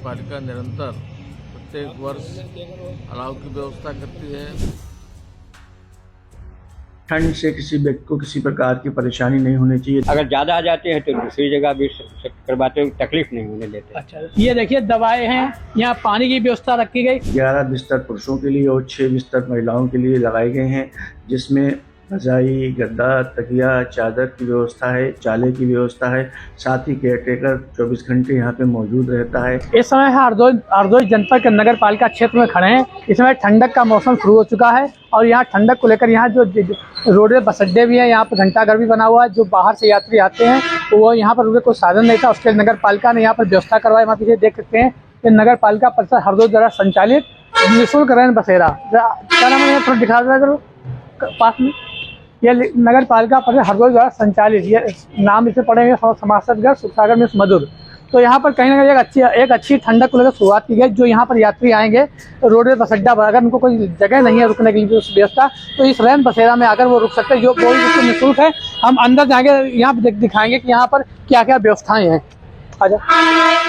पालिका निरंतर प्रत्येक वर्ष अलाव की व्यवस्था करती है। ठंड से किसी व्यक्ति को किसी प्रकार की परेशानी नहीं होनी चाहिए। अगर ज़्यादा आ जाते हैं तो दूसरी जगह भी शिफ्ट करवाते हैं, तकलीफ नहीं होने देते। अच्छा, ये देखिए दवाएं हैं, यहाँ पानी की व्यवस्था रखी गई। 11 बिस्तर पुरुषों के लिए और 6 बिस्तर महिलाओं के लिए लगाए गए हैं, जिसमें रजाई, गद्दा, तकिया, चादर की व्यवस्था है, चाले की व्यवस्था है। साथ ही केयरटेकर 24 घंटे यहाँ पे मौजूद रहता है। इस समय हरदोई जनपद के नगर पालिका क्षेत्र में खड़े हैं। इस समय ठंडक का मौसम शुरू हो चुका है और यहाँ ठंडक को लेकर यहाँ जो रोडवे बस अड्डे भी हैं, यहाँ पर घंटाघर भी बना हुआ है। जो बाहर से यात्री आते हैं तो वो यहाँ पर उनके कोई साधन नहीं था, उसके नगर पालिका ने यहाँ पर व्यवस्था करवाई। वहाँ पीछे देख सकते हैं कि नगर पालिका परिषद हरदोई द्वारा संचालित निःशुल्क रैन बसेरा, क्या नाम है, थोड़ा दिखा दो करो पास में। ये नगर पालिका परिषद हरदोई द्वारा संचालित, ये नाम इसे पढ़ेंगे समाजसदगढ़ सुखसागर में मधुर। तो यहाँ पर कहीं ना कहीं एक अच्छी ठंडक को लेकर शुरुआत की गई। जो यहाँ पर यात्री आएंगे रोडवे बस अड्डा पर, अगर उनको कोई जगह नहीं है रुकने के लिए व्यवस्था, तो इस रैन बसेरा में आकर वो रुक सकते हैं। जो वो बिल्कुल निःशुल्क है। हम अंदर जाएंगे, यहाँ पर दिखाएंगे कि यहाँ पर क्या क्या व्यवस्थाएं हैं। अच्छा,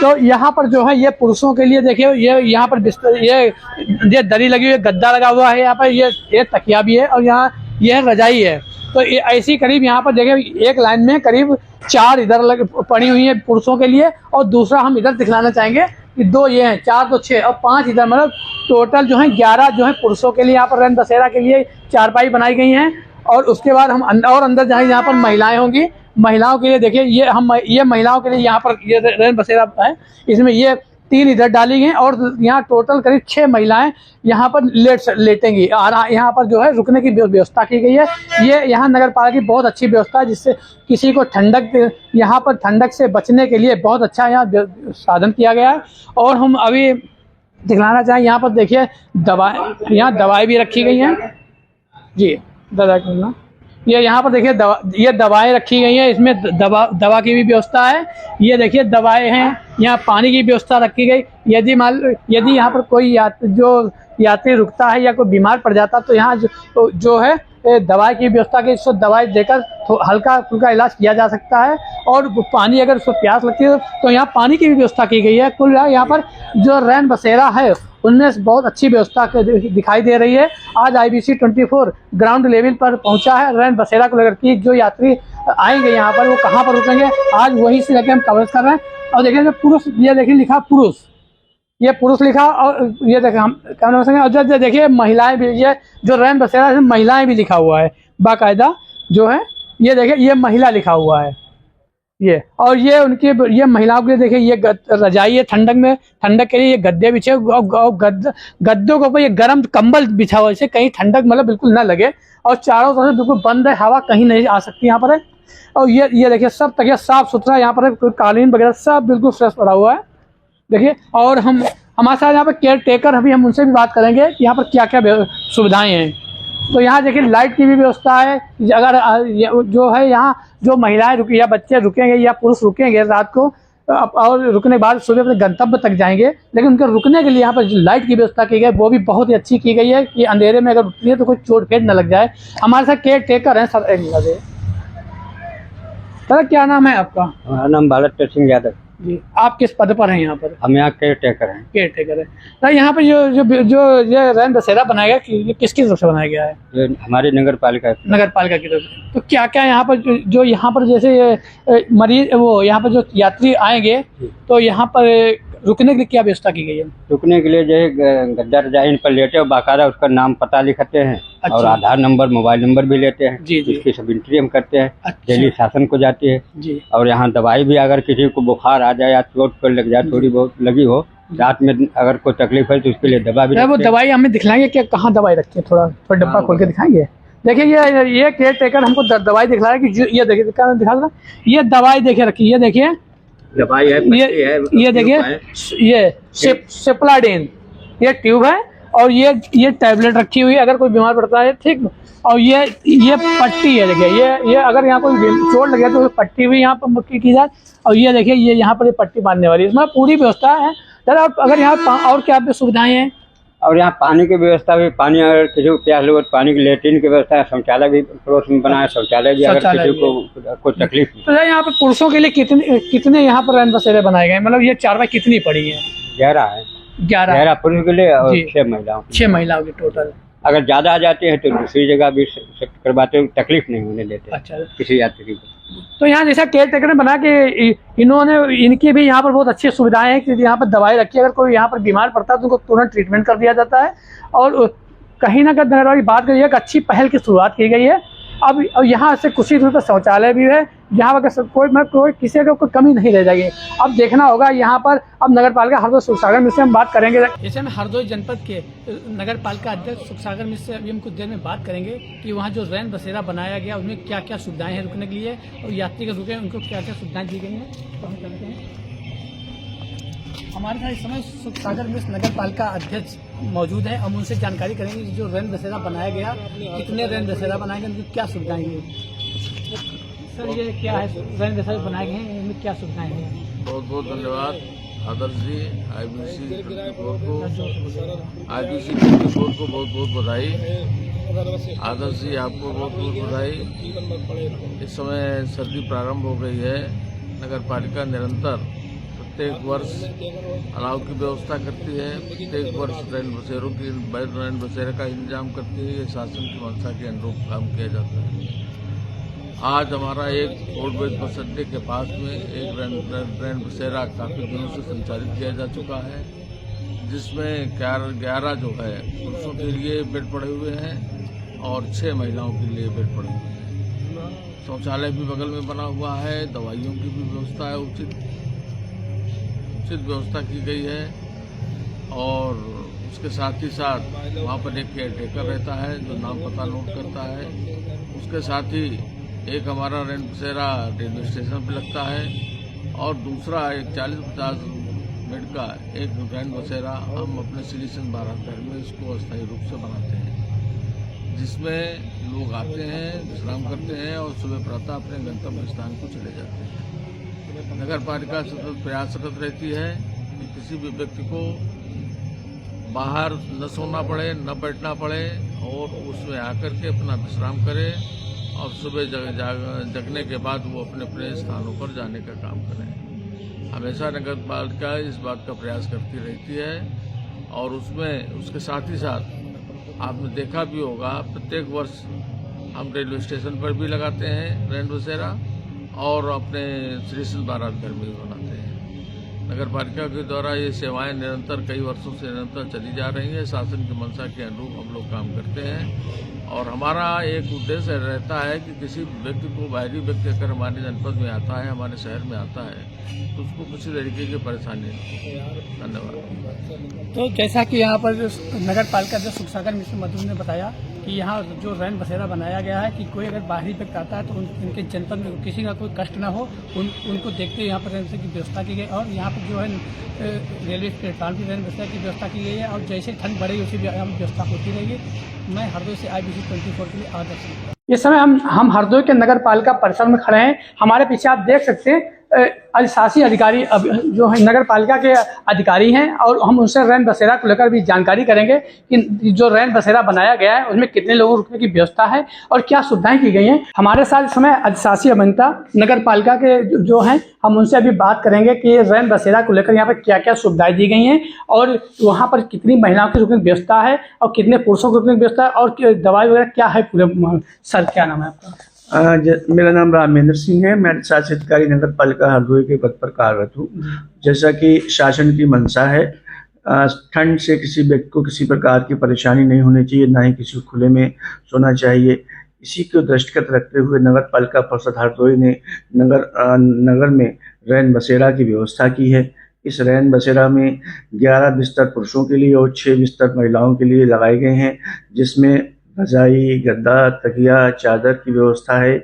तो यहाँ पर जो है ये पुरुषों के लिए देखिए, ये यहाँ पर बिस्तर, ये दरी लगी हुई है, गद्दा लगा हुआ है, यहाँ पर ये तकिया भी है और यहाँ यह रजाई है। तो ऐसी करीब यहाँ पर देखिए एक लाइन में करीब 4 इधर पड़ी हुई है पुरुषों के लिए, और दूसरा हम इधर दिखलाना चाहेंगे कि 2 ये हैं, 4 तो 6 और 5 इधर, मतलब टोटल जो है 11 जो है पुरुषों के लिए यहाँ पर रैन बसेरा के लिए चारपाई बनाई गई हैं। और उसके बाद हम अंदर जाएंगे, यहाँ पर महिलाएं होंगी। महिलाओं के लिए देखिए ये महिलाओं के लिए यहाँ पर ये रैन बसेरा है। इसमें ये 3 इधर डाली गई और यहाँ टोटल करीब 6 महिलाएं यहाँ पर लेटेंगी। और यहाँ पर जो है रुकने की व्यवस्था की गई है। ये यहाँ नगर पालिका की बहुत अच्छी व्यवस्था है, जिससे किसी को यहाँ पर ठंडक से बचने के लिए बहुत अच्छा यहाँ साधन किया गया है। और हम अभी दिखलाना चाहें, यहाँ पर देखिए यहाँ दवाएं भी रखी गई हैं जी। दादा ये यहाँ पर देखिए ये दवाएं रखी गई हैं, इसमें दवा की भी व्यवस्था है। ये देखिए दवाएं हैं, यहाँ पानी की व्यवस्था रखी गई। यदि यहाँ पर कोई यात्री रुकता है या कोई बीमार पड़ जाता तो यहाँ जो है दवाई की व्यवस्था की, इसको दवाई देकर हल्का फुल्का इलाज किया जा सकता है। और पानी अगर उसको प्यास लगती है तो यहाँ पानी की भी व्यवस्था की गई है। कुल यहाँ पर जो रैन बसेरा है उनमें बहुत अच्छी व्यवस्था दिखाई दे रही है। आज IBC 24 ग्राउंड लेवल पर पहुंचा है रैन बसेरा को लेकर कि जो यात्री आएंगे यहाँ पर वो कहाँ पर रुकेंगे, आज वहीं से लेकर हम कवरेज कर रहे हैं। और देखिए पुरुष, ये देखिए लिखा पुरुष, ये पुरुष लिखा, और ये देखिए हम क्या नाम है, और देखिए महिलाएं भी, ये जो रैन बसेरा है महिलाएं भी लिखा हुआ है बाकायदा जो है। ये देखिए ये महिला लिखा हुआ है ये, और ये उनकी ये महिलाओं के लिए देखिए ये रजाई है, ठंडक के लिए ये गद्दे बिछे, गद्दों के ऊपर ये गर्म कंबल बिछा हुआ है, इससे कहीं ठंडक मतलब बिल्कुल ना लगे। और चारों तरफ बिल्कुल बंद है, हवा कहीं नहीं आ सकती यहाँ पर है। और ये देखिए सब तकिया साफ सुथरा, यहाँ पर है कालीन वगैरह सब बिल्कुल फ्रेश पड़ा हुआ है देखिए। और हमारे साथ यहाँ पर केयर टेकर, अभी हम उनसे भी बात करेंगे कि यहाँ पर क्या क्या सुविधाएं हैं। तो यहाँ देखिए लाइट की भी व्यवस्था है। अगर जो है यहाँ जो महिलाएं रुकी या बच्चे रुकेंगे या पुरुष रुकेंगे रात को, और रुकने के बाद सुबह अपने गंतव्य तक जाएंगे, लेकिन उनके रुकने के लिए यहाँ पर लाइट की व्यवस्था की गई वो भी बहुत ही अच्छी की गई है कि अंधेरे में अगर रुकती है तो कोई चोट फेट न लग जाए। हमारे साथ केयर टेकर हैं सर। सर क्या नाम है आपका? हमारा नाम बालक सिंह यादव जी। आप किस पद पर हैं यहाँ पर? हम यहाँ केयर टेकर हैं। केयर टेकर है सर। यहाँ पर जो ये रैन बसेरा बनाया गया, ये किसकी तरफ से बनाया गया है? ये हमारी नगर पालिका की तरफ से। तो क्या क्या यहाँ पर जो यहाँ पर जैसे मरीज यहाँ पर जो यात्री आएंगे तो यहाँ पर रुकने के लिए क्या व्यवस्था की गई है? रुकने के लिए जो है गद्दा रजाई इन पर लेटे और बाकायदा उसका नाम पता लिखते हैं। अच्छा। और आधार नंबर, मोबाइल नंबर भी लेते हैं जी। इसकी सब एंट्री हम करते हैं। अच्छा। डेली शासन को जाती है जी। और यहाँ दवाई भी, अगर किसी को बुखार आ जाए या चोट पर लग जाए, थोड़ी बहुत लगी हो रात में, अगर कोई तकलीफ है तो उसके लिए दवा भी। वो दवाई हमें दिखलाएंगे कि कहाँ दवाई रखी है, थोड़ा डब्बा खोल के दिखाएंगे। देखिए ये केयर टेकर हमको दवाई दिखला रहा है कि ये देखिए दिखा रहा, ये दवाई देखिए रखी, ये देखिए दवाई है, ये देखिए ये सिप्लाडेन ये ट्यूब है, और ये टैबलेट रखी हुई है अगर कोई बीमार पड़ता है, ठीक। और ये पट्टी है, देखिए ये अगर यहाँ कोई चोट लगे तो पट्टी भी यहाँ पर की जाए। और ये देखिए ये यहाँ पर पट्टी बांधने वाली, इसमें पूरी व्यवस्था है। दादा अगर यहाँ और क्या सुविधाएं हैं? और यहाँ पानी की व्यवस्था भी, पानी अगर किसी को प्यास लगे तो पानी की लेट्रिन की व्यवस्था है। शौचालय भी पड़ोस में बना है, शौचालय भी अगर किसी को कोई तकलीफ। तो यहाँ पर पुरुषों के लिए कितने यहाँ पर रैन बसेरे बनाए गए, मतलब ये चारपाई कितनी पड़ी है? 11 है, 11 पुरुष के लिए और जी। 6 महिलाओं के 6 महिलाओं की टोटल। अगर ज्यादा आ जाते हैं तो दूसरी जगह भी शिफ्ट करवाते हैं, तकलीफ नहीं होने देते अच्छा, किसी यात्री को। तो यहाँ जैसा केयर टेकर ने बना कि इन्होंने इनकी भी यहाँ पर बहुत अच्छी सुविधाएं हैं कि यहाँ पर दवाई रखी है, अगर कोई यहाँ पर बीमार पड़ता है तो उनको तुरंत ट्रीटमेंट कर दिया जाता है। और कहीं ना कहीं की बात करिए एक अच्छी पहल की शुरुआत की गई है। अब यहाँ से कुछ ही दूर पर शौचालय भी है, यहाँ पर कोई किसी का कोई कमी नहीं रह जाएगी। अब देखना होगा यहाँ पर। अब नगर पालिका हरदोई सुखसागर मिश्र से हम बात करेंगे। जैसे हम हरदोई जनपद के नगर पालिका अध्यक्ष सुखसागर मिश्र से अभी हम कुछ देर में बात करेंगे कि वहाँ जो रैन बसेरा बनाया गया उसमें क्या क्या सुविधाएं हैं रुकने के लिए, और यात्री के रुके उनको क्या क्या सुविधाएं दी गई हैं। तो हम चलते हैं। हमारे साथ इस समय सुखसागर मिश्र नगर पालिका अध्यक्ष मौजूद है। हम उनसे जानकारी करेंगे कि जो रैन बसेरा बनाया गया, कितने रैन बसेरा बनाए गए, उनकी क्या सुविधाएं हैं। सर ये क्या है, रैन बसेरा बनाए गए हैं, इनमें क्या सुविधाएं हैं। बहुत बहुत धन्यवाद आदर्श जी, आईबीसी 24 को बहुत बहुत बधाई। आदर्श जी आपको बहुत बहुत बधाई। इस समय सर्दी प्रारंभ हो गई है। नगर पालिका निरंतर प्रत्येक वर्ष अलाव की व्यवस्था करती है, प्रत्येक वर्ष रैन बसेरे का इंतजाम करती है। ये शासन की मंशा के अनुरूप काम किया जाता है। आज हमारा एक ओल्ड वेज बस अड्डे के पास में एक रैन बसेरा काफ़ी दिनों से संचालित किया जा चुका है, जिसमें 11 जो है पुरुषों के लिए बेड पड़े हुए हैं और 6 महिलाओं के लिए बेड पड़े हुए हैं। शौचालय भी बगल में बना हुआ है, दवाइयों की भी व्यवस्था है, उचित व्यवस्था की गई है। और उसके साथ ही साथ वहाँ पर एक केयर टेकर रहता है जो नाम पता नोट करता है। उसके साथ ही एक हमारा रैन बसेरा रेलवे स्टेशन पर लगता है और दूसरा एक 40-50 बेड का एक रैन बसेरा हम अपने सिलीसन 12 घर में इसको अस्थायी रूप से बनाते हैं, जिसमें लोग आते हैं, विश्राम करते हैं और सुबह प्रातः अपने गंतव्य स्थान को चले जाते हैं। नगर पालिका सतत प्रयासरत रहती है कि किसी भी व्यक्ति को बाहर न सोना पड़े, न बैठना पड़े और उसमें आकर के अपना विश्राम करे और सुबह जगने के बाद वो अपने अपने स्थानों पर जाने का काम करें। हमेशा नगर पालिका इस बात का प्रयास करती रहती है। और उसमें उसके साथ ही साथ आपने देखा भी होगा, प्रत्येक वर्ष हम रेलवे स्टेशन पर भी लगाते हैं रैन बसेरा और अपने श्रीशैल बारात घर में भी बनाते हैं। नगर पालिका के द्वारा ये सेवाएं निरंतर कई वर्षों से निरंतर चली जा रही हैं। शासन की मंशा के अनुरूप हम लोग काम करते हैं और हमारा एक उद्देश्य रहता है कि किसी व्यक्ति को, बाहरी व्यक्ति अगर हमारे जनपद में आता है, हमारे शहर में आता है, तो उसको किसी तरीके की परेशानी नहीं। धन्यवाद। तो जैसा कि यहाँ पर नगर पालिका अध्यक्ष सुखसागर मिश्र मधु ने बताया कि यहाँ जो रैन बसेरा बनाया गया है कि कोई अगर बाहरी व्यक्ति आता है तो उनके जनपद में किसी का कोई कष्ट ना हो, उनको देखते हुए यहाँ पर रैन बसेरा की व्यवस्था की गई। और यहाँ पर जो है रेलवे प्लेटफॉर्म की रैन बसेरा की व्यवस्था की गई है और जैसे ठंड बढ़ेगी उसी व्यवस्था होती रहेगी। मैं हरदोई से IBC 24 के लिए आदर्श। इस समय हम हरदोई के नगर पालिका परिसर में खड़े हैं। हमारे पीछे आप देख सकते हैं अधिशासी अधिकारी जो है नगर पालिका के अधिकारी हैं और हम उनसे रैन बसेरा को लेकर भी जानकारी करेंगे कि जो रैन बसेरा बनाया गया है उसमें कितने लोगों रुकने की व्यवस्था है और क्या सुविधाएं की गई हैं। हमारे साथ इस समय अधिशासी अभियंता नगर पालिका के जो हैं, हम उनसे अभी बात करेंगे कि रैन बसेरा को लेकर यहाँ पर क्या क्या सुविधाएं दी गई हैं और वहाँ पर कितनी महिलाओं की रुकने की व्यवस्था है और कितने पुरुषों की रुकने की व्यवस्था है और दवाई वगैरह क्या है पूरे। सर क्या नाम है आपका? मेरा नाम रामेंद्र सिंह है। मैं शासी अधिकारी नगर पालिका हरदोई के पद पर कार्यरत हूँ। जैसा कि शासन की मंशा है, ठंड से किसी व्यक्ति को किसी प्रकार की परेशानी नहीं होनी चाहिए, ना ही किसी को खुले में सोना चाहिए। इसी को दृष्टिगत रखते हुए नगर पालिका परिषद हरदोई ने नगर में रैन बसेरा की व्यवस्था की है। इस रैन बसेरा में 11 बिस्तर पुरुषों के लिए और 6 बिस्तर महिलाओं के लिए लगाए गए हैं, जिसमें रजाई, गद्दा, तकिया, चादर की व्यवस्था है।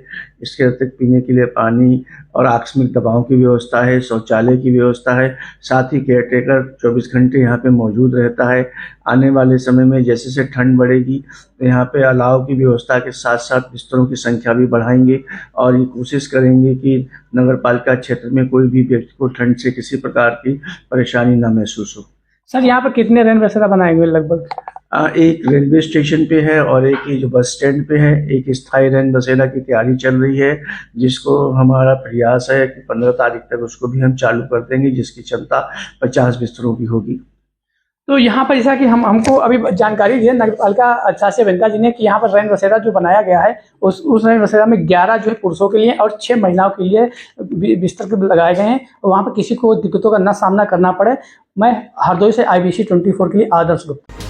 इसके अतिरिक्त पीने के लिए पानी और आकस्मिक दवाओं की व्यवस्था है, शौचालय की व्यवस्था है। साथ ही केयर टेकर 24 घंटे यहाँ पे मौजूद रहता है। आने वाले समय में जैसे जैसे ठंड बढ़ेगी तो यहाँ पे अलाव की व्यवस्था के साथ साथ बिस्तरों की संख्या भी बढ़ाएंगे और ये कोशिश करेंगे कि नगर पालिका क्षेत्र में कोई भी व्यक्ति को ठंड से किसी प्रकार की परेशानी न महसूस हो। सर यहाँ पर कितने रैन बसेरा बनाए हुए लगभग? एक रेलवे स्टेशन पे है और एक ही जो बस स्टैंड पे है। एक स्थायी रैन बसेरा की तैयारी चल रही है, जिसको हमारा प्रयास है कि 15 तारीख तक उसको भी हम चालू कर देंगे, जिसकी क्षमता 50 बिस्तरों की होगी। तो यहाँ पर जैसा कि हमको अभी जानकारी दी है नगर पालिका अच्छासी वेंका जी ने कि यहाँ पर रैन बसेरा जो बनाया गया है उस रैन बसेरा में 11 जो है पुरुषों के लिए और 6 महिलाओं के लिए बिस्तर लगाए गए हैं, और वहाँ पर किसी को दिक्कतों का न सामना करना पड़े। मैं हरदोई से IBC 24 के लिए आदर्श गुप्ता।